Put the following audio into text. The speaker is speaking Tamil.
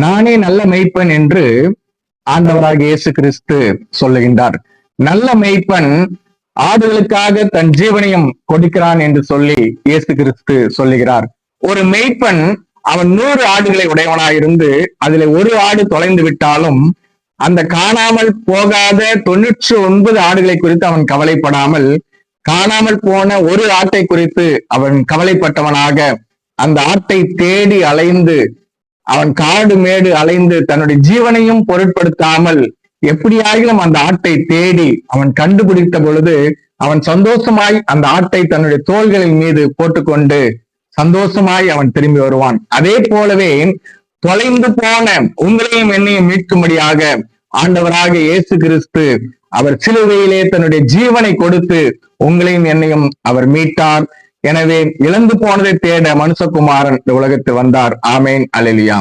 நானே நல்ல மேய்ப்பன் என்று ஆண்டவராக இயேசு கிறிஸ்து சொல்லுகின்றார். நல்ல மேய்ப்பன் ஆடுகளுக்காக தன் ஜீவனையும் கொடுக்கிறான் என்று சொல்லி இயேசு கிறிஸ்து சொல்லுகிறார். ஒரு மேய்ப்பன் அவன் 100 ஆடுகளை உடையவனாயிருந்து அதில் ஒரு ஆடு தொலைந்து விட்டாலும் அந்த காணாமல் போகாத 99 ஆடுகளை குறித்து அவன் கவலைப்படாமல், காணாமல் போன ஒரு ஆட்டை குறித்து அவன் கவலைப்பட்டவனாக அந்த ஆட்டை தேடி அலைந்து, அவன் காடு மேடு அலைந்து தன்னுடைய ஜீவனையும் பொருட்படுத்தாமல் எப்படியாகிலும் அந்த ஆட்டை தேடி அவன் கண்டுபிடித்த பொழுது அவன் சந்தோஷமாய் அந்த ஆட்டை தன்னுடைய தோள்களின் மீது போட்டுக்கொண்டு சந்தோஷமாய் அவன் திரும்பி வருவான். அதே போலவே தொலைந்து போன உங்களையும் என்னையும் மீட்கும்படியாக ஆண்டவராக இயேசு கிறிஸ்து அவர் சிலுவையிலே தன்னுடைய ஜீவனை கொடுத்து உங்களையும் என்னையும் அவர் மீட்டார். எனவே இழந்து போனதை தேட மனுஷகுமாரன் இந்த உலகத்தில் வந்தார். ஆமேன், அல்லேலூயா.